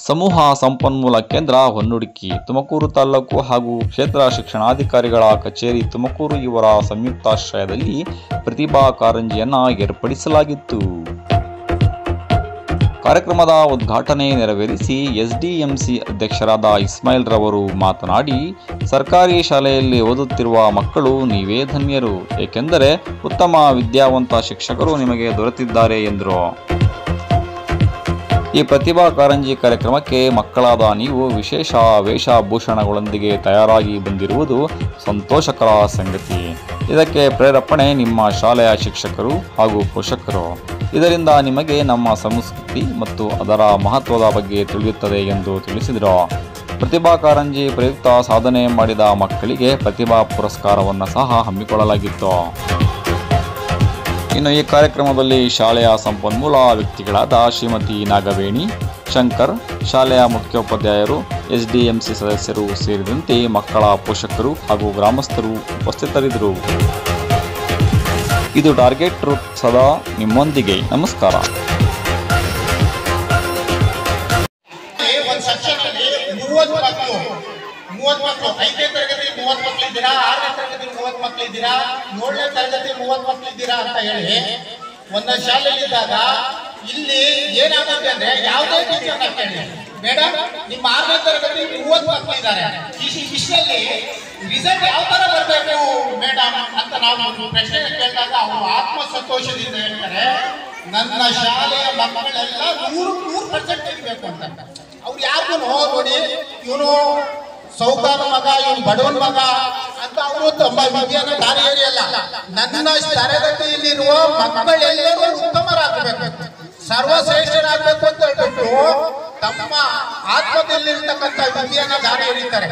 ಸಮೂಹ ಸಂಪನ್ಮೂಲ ಕೇಂದ್ರ ಹೊನ್ನುಡುಕಿ, ತುಮಕೂರು ತಾಲೂಕು ಹಾಗೂ ಕ್ಷೇತ್ರ ಶಿಕ್ಷಣಾಧಿಕಾರಿಗಳ ಕಚೇರಿ ತುಮಕೂರು ಇವರ ಸಂಯುಕ್ತಾಶ್ರಯದಲ್ಲಿ ಪ್ರತಿಭಾ ಕಾರಂಜಿಯನ್ನು ಏರ್ಪಡಿಸಲಾಗಿತ್ತು. ಕಾರ್ಯಕ್ರಮದ ಉದ್ಘಾಟನೆ ನೆರವೇರಿಸಿ ಎಸ್ಡಿಎಂಸಿ ಅಧ್ಯಕ್ಷರಾದ ಇಸ್ಮಾಯಿಲ್ ರವರು ಮಾತನಾಡಿ, ಸರ್ಕಾರಿ ಶಾಲೆಯಲ್ಲಿ ಓದುತ್ತಿರುವ ಮಕ್ಕಳು ನೀವೇ ಧನ್ಯರು, ಏಕೆಂದರೆ ಉತ್ತಮ ವಿದ್ಯಾವಂತ ಶಿಕ್ಷಕರು ನಿಮಗೆ ದೊರೆತಿದ್ದಾರೆ ಎಂದರು. ಈ ಪ್ರತಿಭಾ ಕಾರಂಜಿ ಕಾರ್ಯಕ್ರಮಕ್ಕೆ ಮಕ್ಕಳಾದ ನೀವು ವಿಶೇಷ ವೇಷಭೂಷಣಗಳೊಂದಿಗೆ ತಯಾರಾಗಿ ಬಂದಿರುವುದು ಸಂತೋಷಕರ ಸಂಗತಿ. ಇದಕ್ಕೆ ಪ್ರೇರೇಪಣೆ ನಿಮ್ಮ ಶಾಲೆಯ ಶಿಕ್ಷಕರು ಹಾಗೂ ಪೋಷಕರು. ಇದರಿಂದ ನಿಮಗೆ ನಮ್ಮ ಸಂಸ್ಕೃತಿ ಮತ್ತು ಅದರ ಮಹತ್ವದ ಬಗ್ಗೆ ತಿಳಿಯುತ್ತದೆ ಎಂದು ತಿಳಿಸಿದರು. ಪ್ರತಿಭಾ ಕಾರಂಜಿ ಪ್ರಯುಕ್ತ ಸಾಧನೆ ಮಾಡಿದ ಮಕ್ಕಳಿಗೆ ಪ್ರತಿಭಾ ಪುರಸ್ಕಾರವನ್ನು ಸಹ ಹಮ್ಮಿಕೊಳ್ಳಲಾಗಿತ್ತು. ಇನ್ನು ಈ ಕಾರ್ಯಕ್ರಮದಲ್ಲಿ ಶಾಲೆಯ ಸಂಪನ್ಮೂಲ ವ್ಯಕ್ತಿಗಳಾದ ಶ್ರೀಮತಿ ನಾಗವೇಣಿ, ಶಂಕರ್, ಶಾಲೆಯ ಮುಖ್ಯೋಪಾಧ್ಯಾಯರು, ಎಸ್ಡಿಎಂಸಿ ಸದಸ್ಯರು ಸೇರಿದಂತೆ ಮಕ್ಕಳ ಪೋಷಕರು ಹಾಗೂ ಗ್ರಾಮಸ್ಥರು ಉಪಸ್ಥಿತರಿದ್ದರು. ಇದು ಟಾರ್ಗೆಟ್ ಟ್ರೂತ್, ಸದಾ ನಿಮ್ಮೊಂದಿಗೆ. ನಮಸ್ಕಾರ. ಮಕ್ಕಳು 5ನೇ ತರಗತಿ 30 ಮಕ್ಕಳು ಇದ್ದೀರಾ, 6ನೇ ತರಗತಿ 30 ಮಕ್ಕಳು ಇದ್ದೀರಾ, 7ನೇ ತರಗತಿ 30 ಮಕ್ಕಳು ಇದ್ದೀರಾ ಅಂತ ಹೇಳಿ ಒಂದೊಂದು ಶಾಲೆಯಲ್ಲಿ ಇದ್ದಾಗ ಇಲ್ಲಿ ಏನಾಗುತ್ತೆ ಅಂದ್ರೆ ಯಾವುದೇ ಟೀಚರ್ನ ಕೇಳಿ, ಮೇಡಮ್ ನಿಮ್ಮ 6ನೇ ತರಗತಿ 30 ಮಕ್ಕಳು ಇದ್ದಾರೆ, ಇಷ್ಟರಲ್ಲಿ ರಿಸಲ್ಟ್ ಯಾವ ತರ ಬರಬೇಕು ಮೇಡಮ್ ಅಂತ ನಾವು ಪ್ರಶ್ನೆ ಕೇಳಿದಾಗ ಅವರು ಆತ್ಮಸಂತೋಷದಿಂದ ಹೇಳ್ತಾರೆ, ನನ್ನ ಶಾಲೆಯ ಮಕ್ಕಳೆಲ್ಲ 100% ತೆಗಿಬೇಕು ಅಂತ. ಅವ್ರು ಯಾರಿಗೂ ನೋಡಿ ಇವನು ಸೌಕಾರ ಮಗ, ಇವನು ಬಡವನ ಮಗ ಅಂತ ಅವರು ತುಂಬ ವಿಜ್ಞಾನ ದಾರಿಯಲ್ಲ. ನನ್ನ ತರಗತಿಯಲ್ಲಿರುವ ಮಕ್ಕಳೆಲ್ಲರೂ ಉತ್ತಮರಾಗಬೇಕು, ಸರ್ವಶ್ರೇಷ್ಠರಾಗಬೇಕು ಅಂತ ಹೇಳ್ಬಿಟ್ಟು ತಮ್ಮ ಆತ್ಮದಲ್ಲಿರ್ತಕ್ಕಂಥ ವಿಜ್ಞಾನ ದಾರಿ ಎರೀತಾರೆ.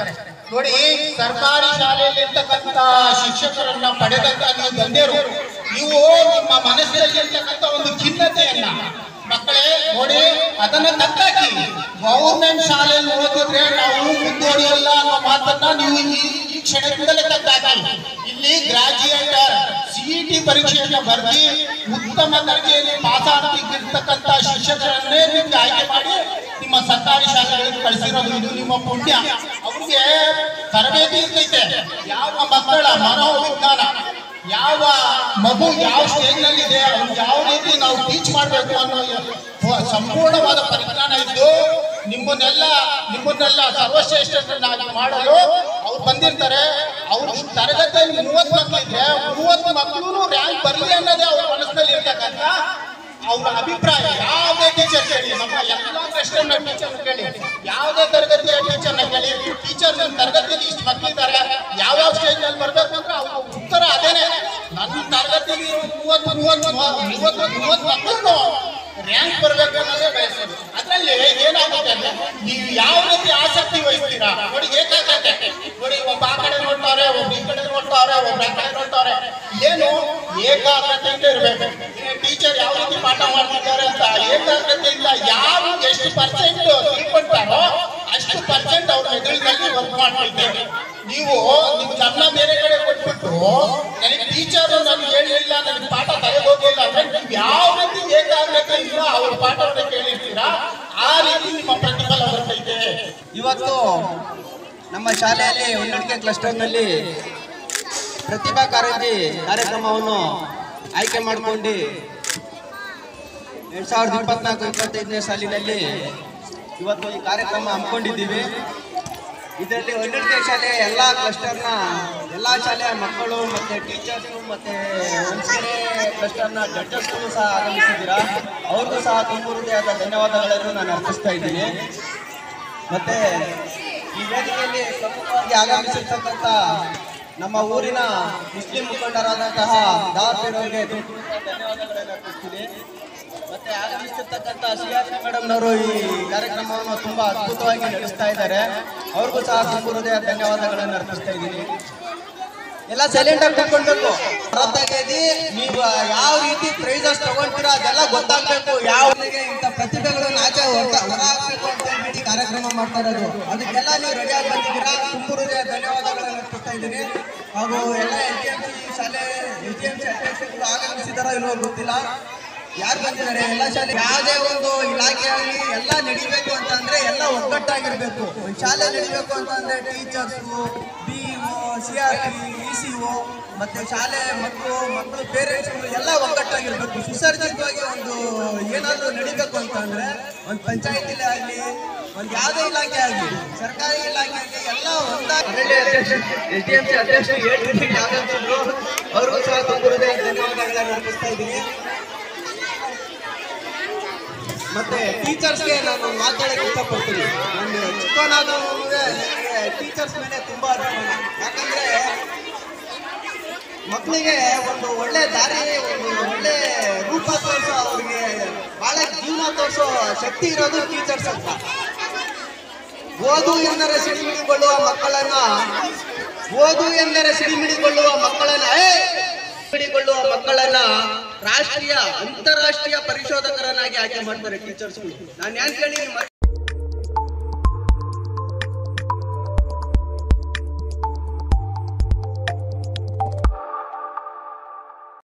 ನೋಡಿ, ಸರ್ಕಾರಿ ಶಾಲೆಯಲ್ಲಿರ್ತಕ್ಕಂಥ ಶಿಕ್ಷಕರನ್ನ ಪಡೆದಂತ ನೀವು ಧನ್ಯರು. ನೀವು ನಿಮ್ಮ ಮನಸ್ಸಿನಲ್ಲಿರ್ತಕ್ಕಂಥ ಒಂದು ಖಿನ್ನತೆಯನ್ನ ಮಕ್ಕಳೇ ನೋಡಿ ಅದನ್ನ ತಕ್ಕಾಕಿ. ಗೌರ್ಮೆಂಟ್ ಶಾಲೆಯಲ್ಲಿ ಓದಿದ್ರೆ ನಾವು ಮುಂದುವರಿಯಲ್ಲ ಅನ್ನೋ ಮಾತನ್ನ ನೀವು ಈ ಕ್ಷಣದಿಂದಲೇ ತಕ್ಕಾಕಿ. ಇಲ್ಲಿ ಗ್ರಾಜ್ಯುಯೇಟರ್ ಸಿಇಟಿ ಪರೀಕ್ಷೆಯನ್ನು ಬರೆದಿ ಉತ್ತಮ ದರ್ಜೆಯಲ್ಲಿ ಪಾಸ್ ಆಗ್ತಿರ್ತಕ್ಕಂಥ ಶಿಕ್ಷಕರನ್ನೇ ನಿಮ್ಗೆ ಆಯ್ಕೆ ಮಾಡಿ ನಿಮ್ಮ ಸರ್ಕಾರಿ ಶಾಲೆಗಳಿಗೆ ಕಳಿಸಿರೋದು. ಇದು ನಿಮ್ಮ ಪುಣ್ಯ. ಅವ್ರಿಗೆ ತರಬೇತಿ ಇರ್ತೈತೆ. ಯಾವ ಮಕ್ಕಳ ಮನೋವಿಜ್ಞಾನ, ಯಾವ ಮಗು ಯಾವ ಸ್ಟೇಜ್ ನಲ್ಲಿ ಇದೆ, ಅವ್ರು ಯಾವ ರೀತಿ ನಾವು ಟೀಚ್ ಮಾಡಬೇಕು ಅನ್ನೋ ಸಂಪೂರ್ಣವಾದ ಪರಿಜ್ಞಾನ ಇದ್ದು ನಿಮ್ಮನ್ನೆಲ್ಲ ಸರ್ವಶ್ರೇಷ್ಠರನ್ನಾಗಿ ಮಾಡಲು ಅವ್ರು ಬಂದಿರ್ತಾರೆ. ಅವ್ರ ತರಗತಿಯಲ್ಲಿ 30 ಮಕ್ಕಳಿದ್ರೆ 30 ಮಕ್ಕಳು ರ್ಯಾಂಕ್ ಬರಲಿ ಅನ್ನೋದೇ ಅವ್ರ ಮನಸ್ಸಿನಲ್ಲಿ ಇರ್ತಕ್ಕಂಥ ಅವ್ರ ಅಭಿಪ್ರಾಯ. ಯಾವುದೇ ಟೀಚರ್ ಕೇಳಿ, ನಮ್ಮ ಎಲ್ಲ ಪ್ರಶ್ನೆ ಟೀಚರ್ ಕೇಳಿ, ಯಾವುದೇ ತರಗತಿಯ ಟೀಚರ್ನ ಕೇಳಿ, ಟೀಚರ್ ನನ್ನ ತರಗತಿಯಲ್ಲಿ ಇಷ್ಟು ಮಕ್ಕಳಿದ್ದಾರೆ, ಯಾವ್ಯಾವ ಸ್ಟೇಜ್ ನಲ್ಲಿ ಬರ್ಬೇಕು ಅಂದ್ರೆ ಅವ್ರ ಉತ್ತರ ಅದೇನೆ. ನನ್ನ ತರಗತಿಯಲ್ಲಿ 30 ಮಕ್ಕಳು ರ್ಯಾಂಕ್ ಬರಬೇಕು ಅನ್ನೋದೇ ಬಯಸೋದು. ಅದರಲ್ಲಿ ಏನಾಗುತ್ತೆ ಅಂದ್ರೆ ನೀವು ಯಾವ ರೀತಿ ಆಸಕ್ತಿ ವಹಿಸ್ತೀರಾ ನೋಡಿ. ಏಕಾಗ್ರತೆ ನೋಡಿ, ಒಬ್ಬ ಆ ಕಡೆ ನೋಡ್ತಾರೆ, ಒಬ್ಬ ಈ ಕಡೆ ನೋಡ್ತಾರೆ, ಒಬ್ಬ ಆ ಕಡೆ ನೋಡ್ತಾರೆ. ಏನು ಏಕಾಗ್ರತೆಯಿಂದ ಇರಬೇಕು. ಟೀಚರ್ ಯಾವ ರೀತಿ ಪಾಠ ಮಾಡ್ತಿದ್ದಾರೆ ಅಂತ ಏಕಾಗ್ರತೆಯಿಂದ ಯಾರು ಎಷ್ಟು ಪರ್ಸೆಂಟ್ ತಿಳ್ಕೊಳ್ತಾರೋ ಅಷ್ಟು ಪರ್ಸೆಂಟ್ ಅವ್ರ ಮೆದುಳಿನಲ್ಲಿ ವರ್ಕ್ ಮಾಡ್ತಿದ್ದೇವೆ. ನೀವು ನಿಮ್ ಗಮನ ಬೇರೆ ಕಡೆ ಕೊಟ್ಬಿಟ್ಟು ನನಗೆ ಟೀಚರ್ ನಾನು ಹೇಳಿಲ್ಲ, ನನಗೆ ಪಾಠ ತಲೆಗೋಗಿಲ್ಲ ಅಂದ್ರೆ ನೀವು ಯಾವ ರೀತಿ ಏಕಾಗ್ರತೆಯಿಂದ ಅವ್ರ ಪಾಠವನ್ನು ಕೇಳಿರ್ತೀರಾ ಆ ರೀತಿ ನಿಮ್ಮ ಪ್ರತಿಫಲ ಬರ್ತೈತೆ. ಇವತ್ತು ನಮ್ಮ ಶಾಲೆಯಲ್ಲಿ ಹೊನ್ನುಡಿಕೆ ಕ್ಲಸ್ಟರ್ನಲ್ಲಿ ಪ್ರತಿಭಾ ಕಾರಂಜಿ ಕಾರ್ಯಕ್ರಮವನ್ನು ಆಯ್ಕೆ ಮಾಡಿಕೊಂಡು 2024-25ನೇ ಸಾಲಿನಲ್ಲಿ ಇವತ್ತು ಈ ಕಾರ್ಯಕ್ರಮ ಹಮ್ಮಿಕೊಂಡಿದ್ದೀವಿ. ಇದರಲ್ಲಿ ಹೊನ್ನುಡಿಕೆ ಶಾಲೆಯ ಎಲ್ಲ ಕ್ಲಸ್ಟರ್ನ ಎಲ್ಲ ಶಾಲೆಯ ಮಕ್ಕಳು ಮತ್ತು ಟೀಚರ್ಸು ಮತ್ತು ಹೊನ್ಸ್ಕೆರೆ ಕ್ಲಸ್ಟರ್ನ ಜಡ್ಜಸ್ಗಳು ಸಹ ಆಗಮಿಸಿದ್ದೀರಾ. ಅವ್ರಿಗೂ ಸಹ ತುಂಬ ಹೃದಯದ ಧನ್ಯವಾದಗಳನ್ನು ನಾನು ಅರ್ಪಿಸ್ತಾ ಇದ್ದೀನಿ. ಮತ್ತು ಈ ವೇದಿಕೆಯಲ್ಲಿ ಪ್ರಮುಖವಾಗಿ ಆಗಮಿಸಿರ್ತಕ್ಕಂಥ ನಮ್ಮ ಊರಿನ ಮುಸ್ಲಿಂ ಮುಖಂಡರಾದಂತಹ ದಾವರ್ ಅವರಿಗೆ ಧನ್ಯವಾದಗಳನ್ನು ಅರ್ಪಿಸ್ತೀನಿ. ಮತ್ತು ಆಗಮಿಸಿರ್ತಕ್ಕಂಥ CRP ಮೇಡಮ್ನವರು ಈ ಕಾರ್ಯಕ್ರಮವನ್ನು ತುಂಬ ಅದ್ಭುತವಾಗಿ ನಡೆಸ್ತಾ ಇದ್ದಾರೆ. ಅವ್ರಿಗೂ ಸಹ ತುಂಬ ಹೃದಯ ಧನ್ಯವಾದಗಳನ್ನು ಅರ್ಪಿಸ್ತಾ ಇದ್ದೀನಿ. ಎಲ್ಲ ಸೈಲೆಂಟ್ ಆಗಿ ತಗೊಳ್ಬೇಕು. ನೀವು ಯಾವ ರೀತಿ ಪ್ರೈಸಸ್ ತಗೊಳ್ತೀರಾ ಅದೆಲ್ಲ ಗೊತ್ತಾಗಬೇಕು. ಯಾವ ಇಂಥ ಪ್ರತಿಭೆಗಳನ್ನು ಆಚೆ ಹೊರಹಾಕಬೇಕು ಅಂತ ಹೇಳ್ಬಿಟ್ಟು ಕಾರ್ಯಕ್ರಮ ಮಾಡ್ತಾ ಇರೋದು. ಅದಕ್ಕೆಲ್ಲ ನೀವು ರೆಡಿಯಾಗಿ ಬಂದಿದ್ದೀರಾ. ತುಂಬ ಹೃದಯ ಧನ್ಯವಾದಗಳನ್ನು ಅರ್ಪಿಸ್ತಾ ಇದ್ದೀನಿ. ಹಾಗೂ ಎಲ್ಲ SDMC ಶಾಲೆ SDMC ಅಧ್ಯಕ್ಷರು ಆಗಮಿಸಿದಾರೋ ಇಲ್ಲವೋ ಗೊತ್ತಿಲ್ಲ. ಯಾರು ಬಂದಿದ್ದಾರೆ ಎಲ್ಲ ಶಾಲೆ ಯಾವುದೇ ಒಂದು ಇಲಾಖೆ ಆಗಲಿ ಎಲ್ಲ ನಡಿಬೇಕು ಅಂತಂದ್ರೆ ಎಲ್ಲ ಒಗ್ಗಟ್ಟಾಗಿರ್ಬೇಕು. ಒಂದು ಶಾಲೆ ನಡಿಬೇಕು ಅಂತಂದ್ರೆ ಟೀಚರ್ಸು, BEO, CRP, ECO ಮತ್ತೆ ಶಾಲೆ ಮಕ್ಕಳು ಪೇರೆಂಟ್ಸ್ ಎಲ್ಲ ಒಗ್ಗಟ್ಟಾಗಿರ್ಬೇಕು. ಸುಸರ್ಜಿತವಾಗಿ ಒಂದು ಏನಾದರೂ ನಡಿಬೇಕು ಅಂತಂದ್ರೆ ಒಂದು ಪಂಚಾಯತಿಲೇ ಆಗಲಿ, ಒಂದು ಯಾವುದೇ ಇಲಾಖೆ ಆಗಲಿ, ಸರ್ಕಾರಿ ಇಲಾಖೆ ಆಗಲಿ ಎಲ್ಲ ಒಂದಾಗಿ SDMC ಅಧ್ಯಕ್ಷರು ಹೇಳ್ತಿದ್ದೀನಿ ಯಾವ್ದಾದ್ರು ಅವ್ರಿಗೂ ಸಹ ಧನ್ಯವಾದಗಳನ್ನು ಅರ್ಪಿಸ್ತಾ ಇದ್ದೀನಿ. ಮತ್ತೆ ಟೀಚರ್ಸ್ಗೆ ನಾನು ಮಾತಾಡಕ್ಕೆ ಇಷ್ಟಪಡ್ತೀನಿ. ನನ್ನ ಚಿಕ್ಕವನಾದರೂ ಟೀಚರ್ಸ್ ಮೇಲೆ ತುಂಬಾ ಅಭಿಮಾನ. ಯಾಕಂದ್ರೆ ಮಕ್ಕಳಿಗೆ ಒಂದು ಒಳ್ಳೆ ದಾರಿ, ಒಂದು ಒಳ್ಳೆ ರೂಪ ತೋರಿಸೋ, ಅವ್ರಿಗೆ ಬಹಳ ಜೀವನ ತೋರಿಸೋ ಶಕ್ತಿ ಇರೋದು ಟೀಚರ್ಸ್ ಅಂತ. ಓದು ಎಂದರೆ ಸಿಡಿಮಿಡಿಗೊಳ್ಳುವ ಮಕ್ಕಳನ್ನ ರಾಷ್ಟ್ರೀಯ ಅಂತಾರಾಷ್ಟ್ರೀಯ ಪರಿಶೋಧಕರನ್ನಾಗಿ ಆಯ್ಕೆ ಮಾಡ್ತಾರೆ ಟೀಚರ್ಸ್ಗಳು. ನಾನು ಯಾಕೆ ಹೇಳಿ